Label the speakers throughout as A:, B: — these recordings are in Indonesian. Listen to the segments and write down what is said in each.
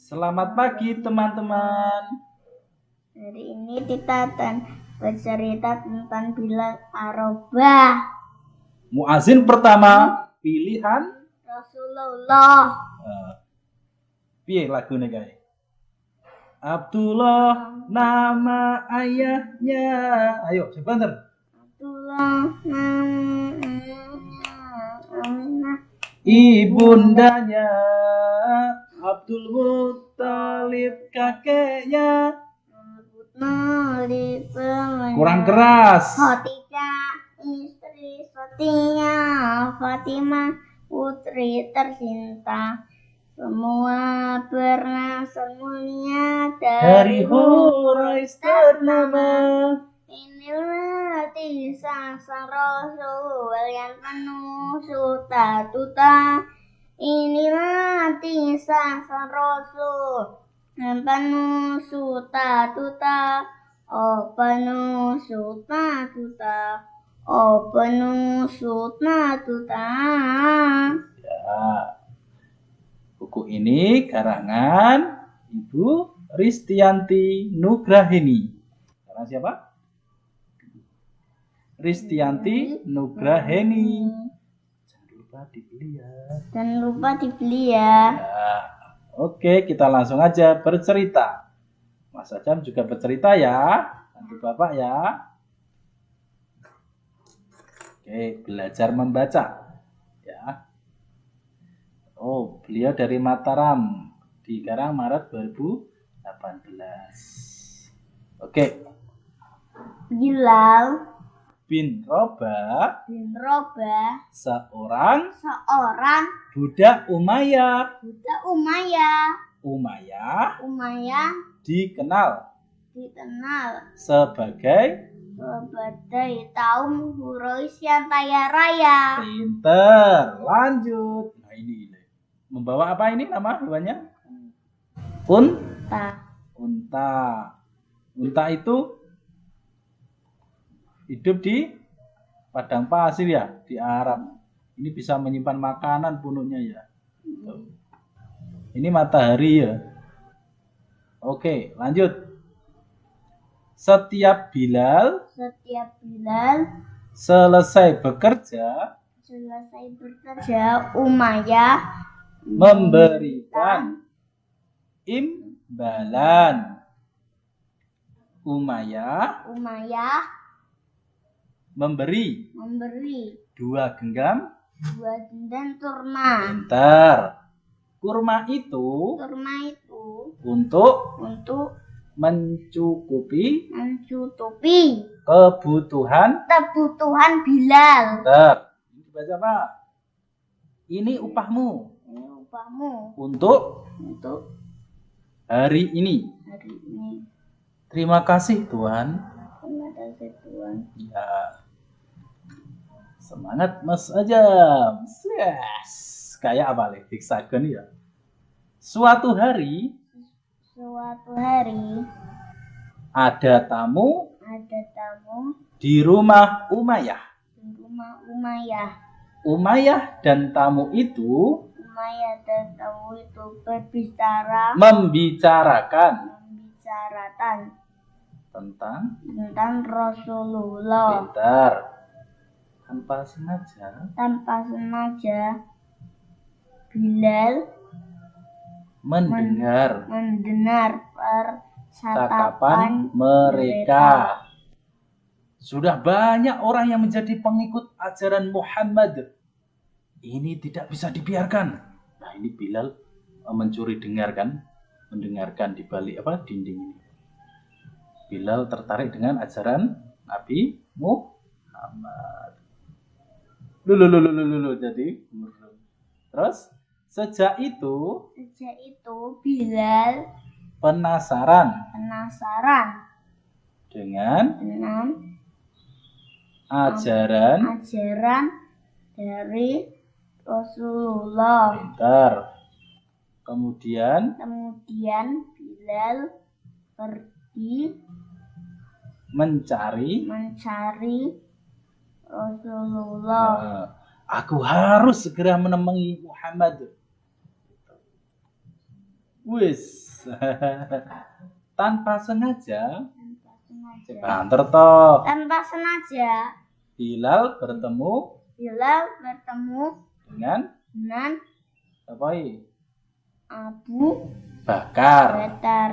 A: Selamat pagi teman-teman.
B: Hari ini kita akan bercerita tentang Bilal Arobah.
A: Muazin pertama pilihan
B: Rasulullah.
A: Piye lagune guys? Abdullah nama ayahnya. Ayo sebentar.
B: Abdullah nama Aminah.
A: Ibundanya Abdul Muttalib kakeknya. Kurang keras.
B: Khadijah istri setinya, Fatimah putri tercinta. Semua bernasan mulia
A: Dari Hurais ternama.
B: Inilah kisah sang Rasul yang penuh sukacita. Inilah kisah sang Rasul yang penuh sukacita. Oh penuh sukacita. Oh penuh sukacita.
A: Ya. Buku ini karangan Ibu Ristianti Nugraheni. Karang siapa? Ristianti Nugraheni. Jangan lupa dibeli ya.
B: Jangan lupa dibeli ya.
A: Oke, kita langsung aja bercerita. Mas Ajam juga bercerita ya. Nanti Bapak ya. Oke, belajar membaca. Ya. Oh, beliau dari Mataram. Dikarang Maret 2018. Oke.
B: Bilal
A: bin Rabah seorang budak Umayyah. Umayyah dikenal sebagai
B: kaum Quraisy yang kaya raya.
A: Pinter. Lanjut. Nah ini. Membawa apa ini nama hewannya? Unta. Unta itu hidup di padang pasir ya, di Arab. Ini bisa menyimpan makanan punuknya ya. Ini matahari ya. Oke, lanjut. Setiap Bilal selesai bekerja,
B: Umayyah
A: memberikan imbalan. Umayyah memberi 2 genggam
B: kurma.
A: Pintar. Kurma itu untuk mencukupi kebutuhan
B: Bilal.
A: Pintar. Ini dibaca apa? Ini upahmu untuk hari ini. Terima kasih Tuhan. Ya. Semangat Mas Ajam. Yes. Kayak apa nih? Hexagon ya. Suatu hari ada tamu di rumah Umayyah. Umayyah dan tamu itu membicarakan tentang
B: Rasulullah.
A: Pintar. Tanpa sengaja
B: Bilal
A: mendengar
B: percakapan
A: mereka. Sudah banyak orang yang menjadi pengikut ajaran Muhammad. Ini tidak bisa dibiarkan. Nah, ini Bilal mencuri mendengarkan di balik dinding ini. Bilal tertarik dengan ajaran Nabi Muhammad. Jadi terus sejak itu
B: Bilal
A: penasaran dengan ajaran
B: dari Rasulullah.
A: Pintar. Kemudian
B: Bilal pergi
A: mencari
B: Rasulullah.
A: Aku harus segera menemui Muhammad. Wis. Tanpa sengaja.
B: Tanpa sengaja.
A: Banter toh.
B: Tanpa sengaja.
A: Bilal bertemu
B: Bilal bertemu
A: dengan apa ini?
B: Abu
A: Bakar.
B: Bakar.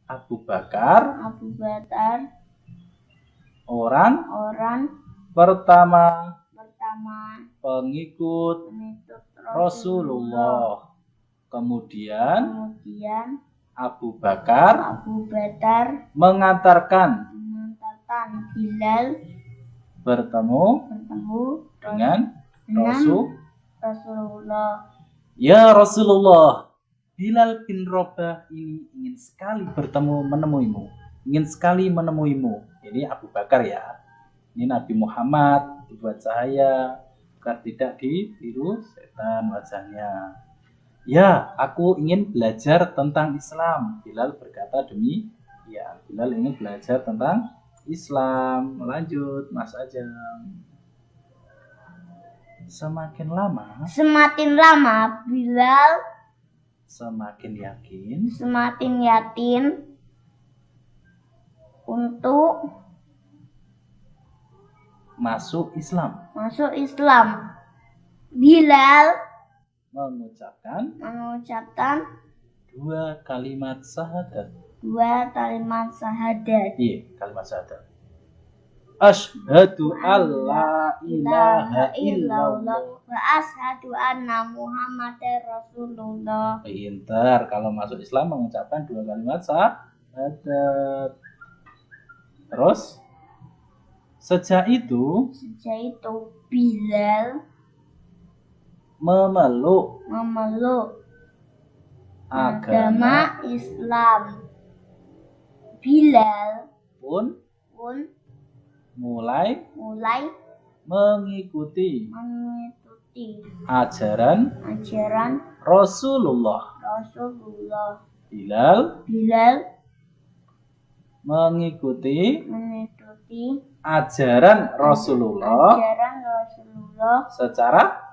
A: Abu Bakar.
B: Abu Bakar.
A: Orang
B: Pertama
A: pengikut
B: pengikut
A: Rasulullah. Kemudian
B: Kemudian
A: Abu Bakar
B: Abu Bakar
A: mengantarkan
B: Bilal
A: bertemu dengan
B: dengan
A: Rasulullah. Ya Rasulullah, Bilal bin Rabah ini ingin sekali menemuimu. Ini Abu Bakar ya. Ini Nabi Muhammad dibuat cahaya agar tidak ditiru setan wajahnya. Ya, aku ingin belajar tentang Islam. Bilal berkata demikian. Bilal ingin belajar tentang Islam. Lanjut, Mas Ajam. Semakin lama
B: Bilal
A: semakin
B: yakin untuk
A: masuk Islam.
B: Bilal
A: Mengucapkan dua kalimat syahadat. Iya, kalimat syahadat. Asyhadu alla ilaha illallah.
B: wa asyhadu anna Muhammadar Rasulullah.
A: Pintar, kalau masuk Islam mengucapkan dua kalimat syahadat. Terus sejak itu
B: Bilal
A: memeluk
B: agama Islam. Bilal
A: pun
B: pun
A: mulai
B: mengikuti
A: ajaran
B: Rasulullah.
A: Bilal mengikuti ajaran Rasulullah secara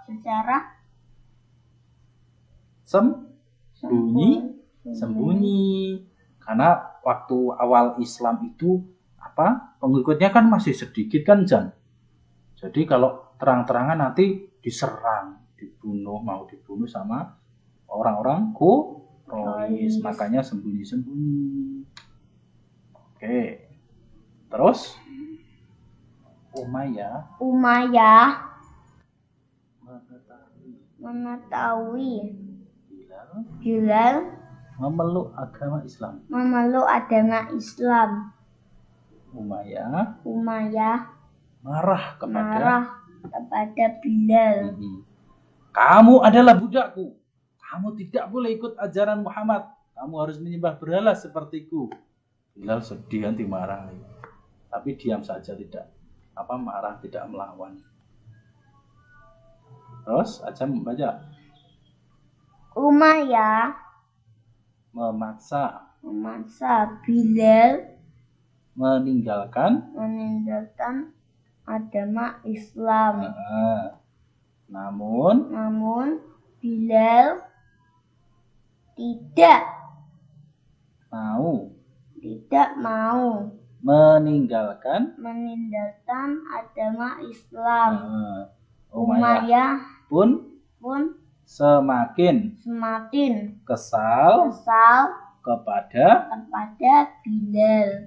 A: sembunyi. Karena waktu awal Islam itu pengikutnya kan masih sedikit kan, Jan. Jadi kalau terang-terangan nanti diserang, mau dibunuh sama orang-orang Quraisy, makanya sembunyi-sembunyi. Oke. Terus Umayyah
B: mengetahui Bilal
A: memeluk agama Islam. Umayyah marah kepada
B: Bilal.
A: Kamu adalah budakku. Kamu tidak boleh ikut ajaran Muhammad. Kamu harus menyembah berhala sepertiku. Bilal sedih, nanti marah. Tapi diam saja, tidak marah, tidak melawan. Terus Ajam membaca.
B: Umayyah
A: memaksa
B: Bilal
A: meninggalkan
B: agama Islam.
A: Namun
B: Bilal tidak mau
A: meninggalkan
B: agama Islam.
A: Umayyah pun semakin kesal kepada
B: Bilal.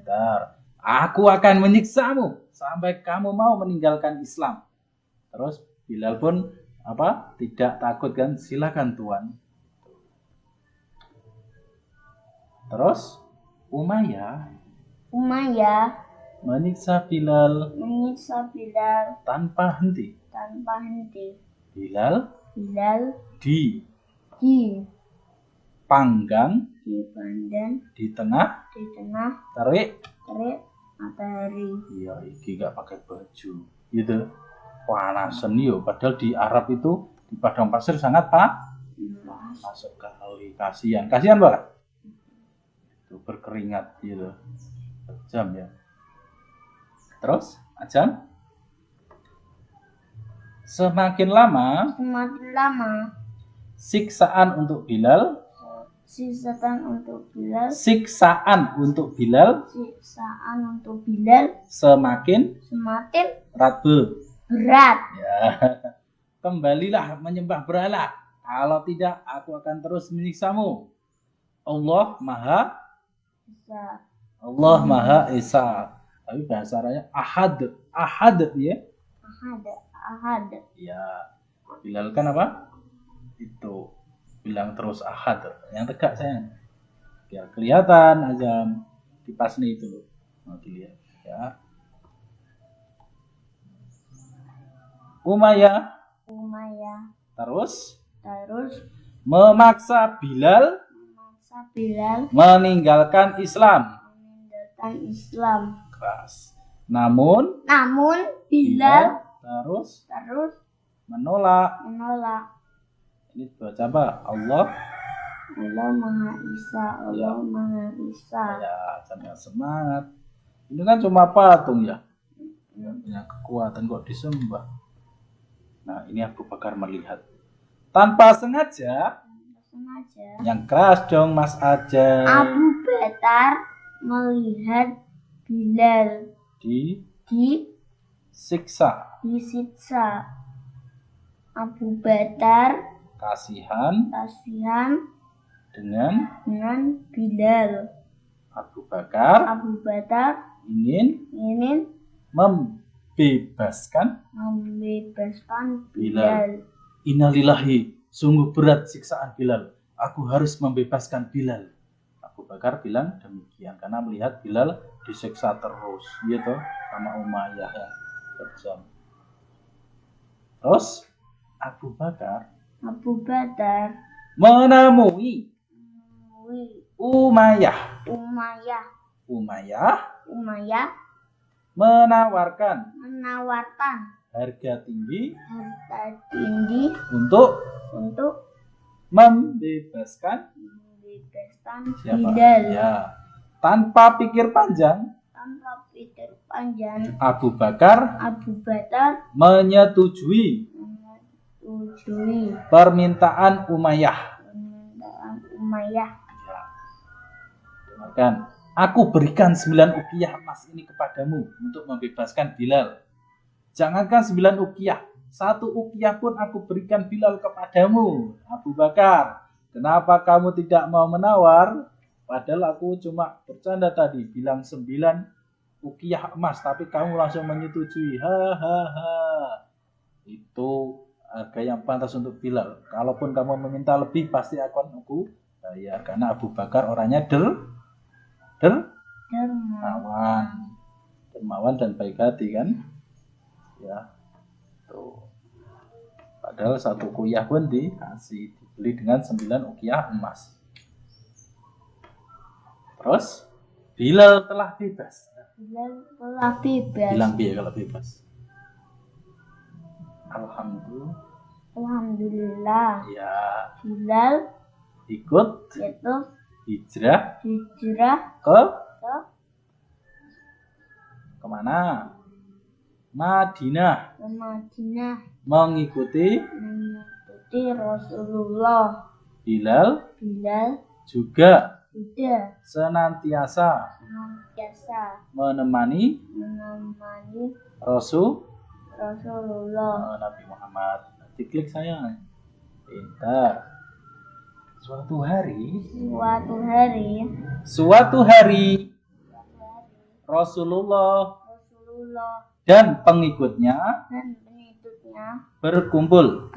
A: Aku akan menyiksamu sampai kamu mau meninggalkan Islam. Terus Bilal pun tidak takut kan, silakan Tuan. Terus Umayyah menyiksa Bilal tanpa henti. Bilal dipanggang di tengah terik
B: matahari.
A: Iya, iki gak pakai baju gitu, panasan yo. Padahal di Arab itu di padang pasir sangat masuk kali, kasihan Pak, itu berkeringat gitu, jam ya. Terus Ajam, semakin lama siksaan untuk Bilal
B: Siksaan untuk Bilal.
A: Siksaan untuk Bilal
B: Siksaan untuk Bilal
A: semakin
B: semakin
A: berat.
B: berat.
A: Ya. Kembalilah menyembah berhala. Kalau tidak, aku akan terus menyiksamu. Allah Maha
B: Bisa.
A: Allah Maha Esa. Tapi bahasa Arabnya Ahad. Ahad ya.
B: Ahad. Ahad.
A: Ya. Bilal kan apa? Itu. Bilang terus Ahad. Yang tegak sayang. Biar kelihatan aja kipasnya itu. Mau dilihat ya. Umayyah terus memaksa Bilal meninggalkan Islam. Keras. Namun
B: Bilal
A: terus
B: terus
A: menolak. Ini baca apa? Allah
B: Maha Esa. Allah Maha Esa.
A: ya, jangan semangat. Ini kan cuma patung ya. Nggak punya kekuatan kok disembah. Nah, ini Abu Bakar melihat tanpa sengaja. Yang keras dong Mas Aja.
B: Abu Bakar melihat Bilal
A: disiksa.
B: Abu Bakar
A: Kasihan dengan
B: Bilal.
A: Abu Bakar
B: ingin
A: membebaskan
B: Bilal.
A: Innalillahi, sungguh berat siksaan Bilal. Aku harus membebaskan Bilal. Abu Bakar bilang demikian karena melihat Bilal disiksa terus, gitu, sama Umayyah yang kejam. Terus Abu Bakar menemui Umayyah menawarkan harga tinggi untuk membebaskan siapa?
B: Bilal.
A: Ya. Tanpa pikir panjang, Abu Bakar menyetujui permintaan Umayyah. Ya. Kan, aku berikan 9 uqiyah emas ini kepadamu untuk membebaskan Bilal. Jangankan 9 uqiyah, 1 uqiyah pun aku berikan Bilal kepadamu. Abu Bakar, kenapa kamu tidak mau menawar? Padahal aku cuma bercanda tadi, bilang 9 uqiyah emas, tapi kamu langsung menyetujui. Itu harga yang pantas untuk Bilal. Kalaupun kamu meminta lebih, pasti akan aku bayar. Karena Abu Bakar orangnya dermawan dan baik hati kan. Ya, tuh. Padahal 1 uqiyah pun dikasih, dibeli dengan 9 uqiyah emas. Terus Bilal telah bebas. Bilang biar kalau bebas.
B: Alhamdulillah.
A: Ya.
B: Bilal
A: ikut hijrah ke kemana? Madinah. Mengikuti
B: Rasulullah.
A: Bilal juga senantiasa menemani Rasulullah Nabi Muhammad. Diklik sayang. Pintar. Suatu hari Rasulullah dan pengikutnya berkumpul.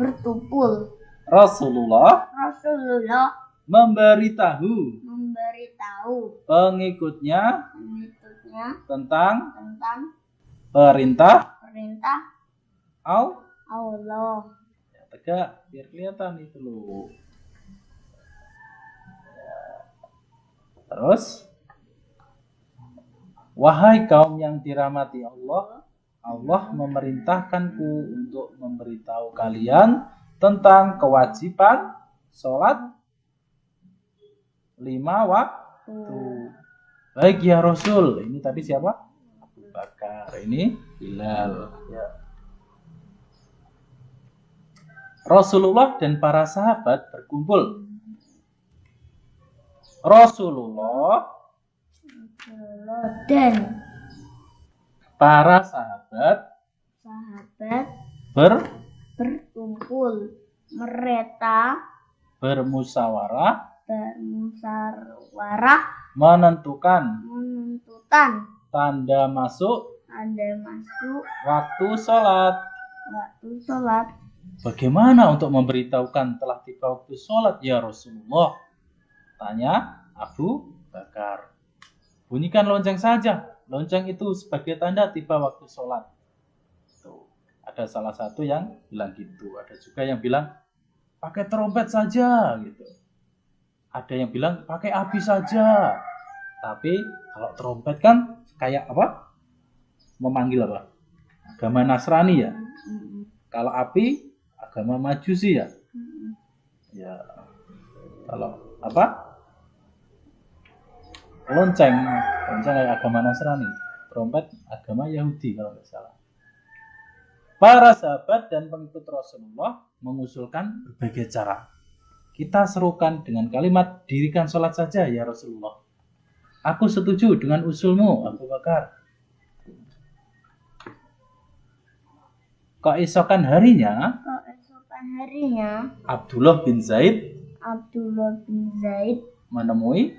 A: Rasulullah memberitahu pengikutnya tentang perintah
B: Allah.
A: Ya, tegak biar kelihatan itu loh. Terus, wahai kaum yang dirahmati Allah, Allah memerintahkanku untuk memberitahu kalian tentang kewajiban sholat 5 waktu. Baik ya Rasul. Ini tadi siapa? Abu Bakar. Ini Bilal. Ya. Rasulullah dan para sahabat berkumpul. Rasulullah
B: dan
A: para sahabat
B: berkumpul, mereka
A: bermusyawarah
B: menentukan
A: tanda masuk waktu sholat. Bagaimana untuk memberitahukan telah tiba waktu sholat ya Rasulullah? Tanya Abu Bakar. Bunyikan lonceng saja. Lonceng itu sebagai tanda tiba waktu sholat. Tuh, ada salah satu yang bilang gitu. Ada juga yang bilang pakai trompet saja gitu. Ada yang bilang pakai api saja. Tapi kalau trompet kan kayak apa? Memanggil apa? Agama Nasrani ya. Kalau api agama Majusi ya. Ya. Kalau apa? Lonceng kayak agama Nasrani. Trompet agama Yahudi kalau nggak salah. Para sahabat dan pengikut Rasulullah mengusulkan berbagai cara. Kita serukan dengan kalimat dirikan sholat saja ya Rasulullah. Aku setuju dengan usulmu Abu Bakar. Keesokan harinya Abdullah bin Zaid menemui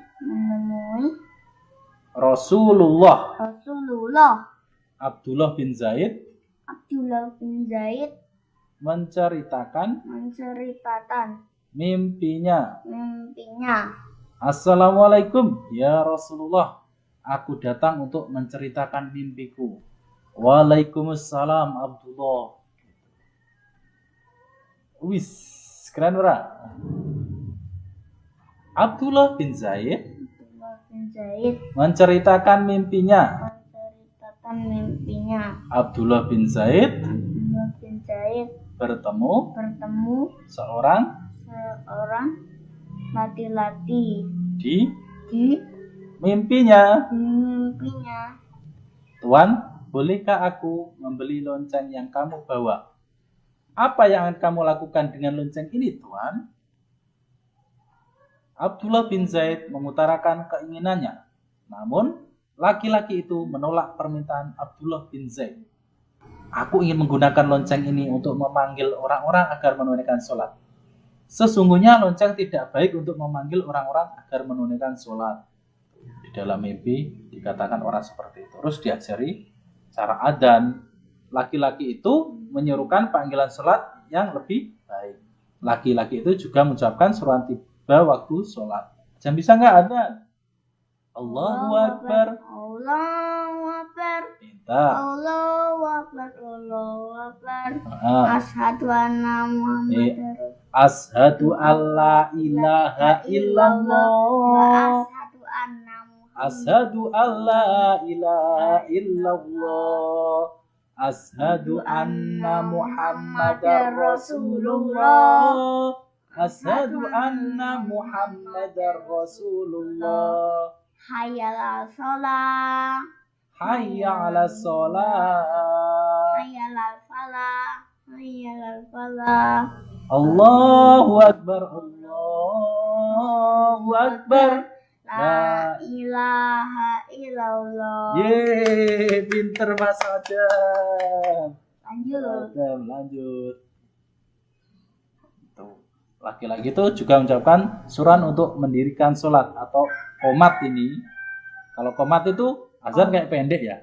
A: Rasulullah. Abdullah bin Zaid menceritakan mimpinya. Assalamualaikum ya Rasulullah. Aku datang untuk menceritakan mimpiku. Waalaikumsalam Abdullah. Wis, keren ora? Abdullah bin Zaid menceritakan mimpinya. Abdullah bin Zaid bertemu seorang
B: laki-laki
A: di
B: di
A: mimpinya.
B: mimpinya.
A: Tuan, bolehkah aku membeli lonceng yang kamu bawa? Apa yang akan kamu lakukan dengan lonceng ini, Tuan? Abdullah bin Zaid mengutarakan keinginannya. Namun, laki-laki itu menolak permintaan Abdullah bin Zaid. Aku ingin menggunakan lonceng ini untuk memanggil orang-orang agar menunaikan sholat. Sesungguhnya lonceng tidak baik untuk memanggil orang-orang agar menunaikan sholat. Di dalam mimpi dikatakan orang seperti itu. Terus diajari cara adzan. Laki-laki itu menyerukan panggilan sholat yang lebih baik. Laki-laki itu juga mengucapkan seruan tiba waktu sholat. Jam bisa nggak adzan? Allahu Akbar.
B: Allahu Akbar.
A: Pintar.
B: Allahu Akbar. Allahu Akbar. Asyhadu anna Muhammadar
A: Asyhadu alla ilaha illallah. Asyhadu alla ilaha illallah. Asyhadu anna Muhammadar Rasulullah. Asyhadu anna Muhammadar Rasulullah.
B: Hayya 'alal shalah.
A: Hayya 'alas shalah.
B: Hayya 'alal falah. Hayya 'alal falah.
A: Allahu Akbar. Allahu Akbar.
B: La ilaha illallah.
A: Yeay, pinter Mas Adam.
B: Lanjut.
A: Tuh. Laki-laki itu juga mengucapkan suran untuk mendirikan sholat atau qomat ini. Kalau qomat itu azan kayak pendek ya.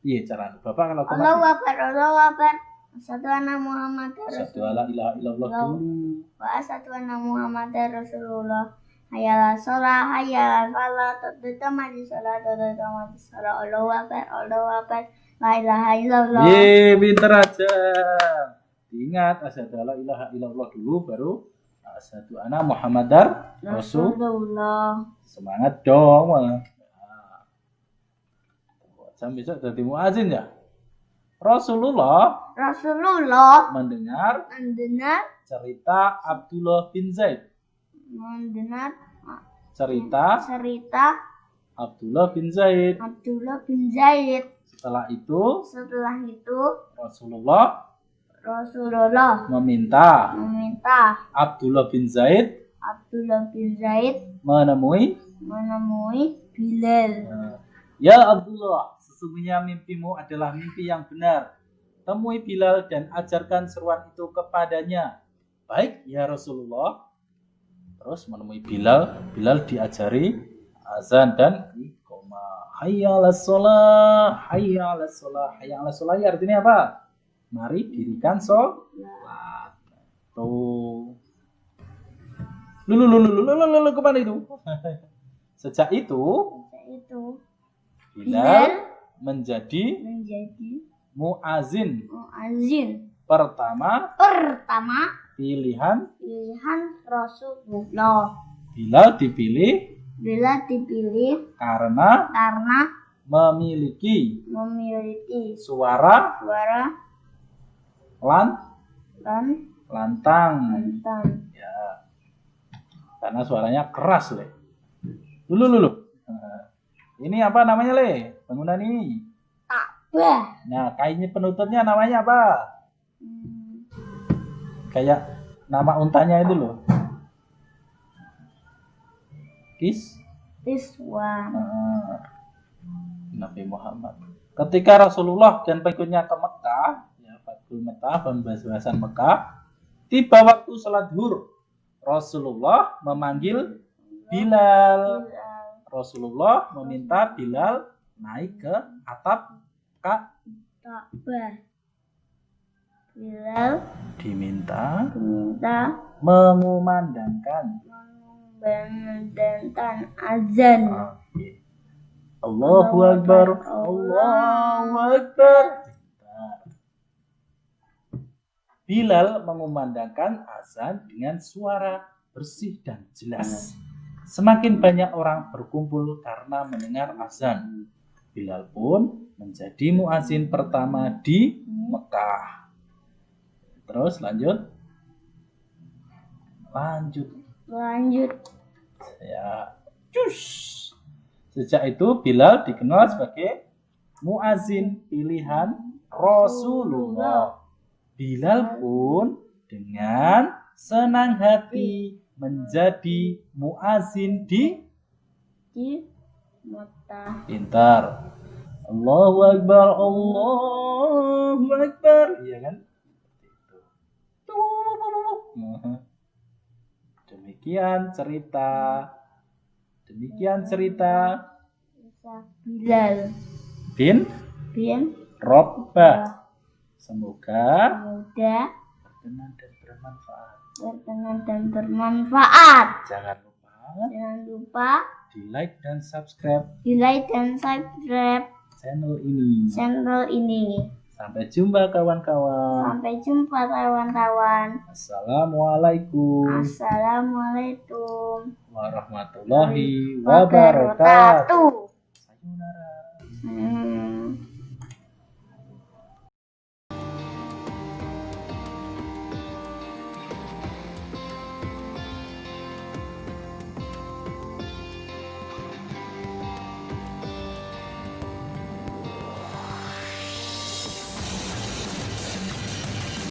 A: Iya cara Bapak kalau qomat.
B: Allahu Akbar. Allahu Akbar. Asyhadu anna Muhammadar
A: Asyhadu
B: Rasulullah.
A: alla ilaha illallah dulu.
B: Wa asyhadu anna Muhammadar Rasulullah. Hayya 'alal shalah. Hayya 'alal falah. Tadamati shalah. Tadamati shalah. Allahu Akbar. Allahu Akbar. La ilaha illallah.
A: Yeay, pinter aja. Ingat asyhadu alla ilaha illallah dulu baru asyhadu anna Muhammadar Rasulullah. Semangat dong. Nah. Jam besok jadi muazin ya. Rasulullah mendengar cerita Abdullah bin Zaid. Cerita Abdullah bin Zaid. Setelah itu Rasulullah meminta Abdullah bin Zaid menemui
B: menemui Bilal.
A: Ya Abdullah, sesungguhnya mimpimu adalah mimpi yang benar. Temui Bilal dan ajarkan seruan itu kepadanya. Baik ya Rasulullah. Terus menemui Bilal. Bilal diajari azan dan iqamah. Hayya 'alas shalah, hayya 'alas shalah, hayya 'alas shalah. Artinya apa? Mari dirikan sholat. Tuh. Lulu kemana itu? Sejak itu Bilal menjadi muazin pertama pilihan
B: Rasulullah.
A: Bilal dipilih karena memiliki suara lantang. Ya. Karena suaranya keras, Le. Lulu. Ini apa namanya, Le? Bangunan ini.
B: Ka'bah.
A: Nah, kainnya penutupnya namanya apa? Kayak nama untanya itu loh.
B: Kiswa.
A: Nabi Muhammad. Ketika Rasulullah dan pengikutnya ke Mekah, ya Fathul Mekah, pembahasan Mekah, tiba waktu sholat zuhur, Rasulullah memanggil Bilal. Rasulullah meminta Bilal naik ke atap Ka'bah.
B: Bilal
A: diminta
B: mengumandangkan azan.
A: Allahu Akbar, Allahu Akbar. Bilal mengumandangkan azan dengan suara bersih dan jelas. Semakin banyak orang berkumpul karena mendengar azan. Bilal pun menjadi muazin pertama di Mekah. Terus lanjut. Ya, cus. Sejak itu Bilal dikenal sebagai muazin pilihan Rasulullah. Bilal pun dengan senang hati menjadi muazin di
B: Mekah.
A: Pintar. Allahu Akbar, Allahu Akbar. Iya kan? Demikian cerita
B: Bilal
A: bin Rabah. Semoga
B: berkenan dan bermanfaat.
A: Jangan lupa di like dan subscribe channel ini. Sampai jumpa kawan-kawan. Assalamualaikum
B: warahmatullahi
A: wabarakatuh. Sayonara.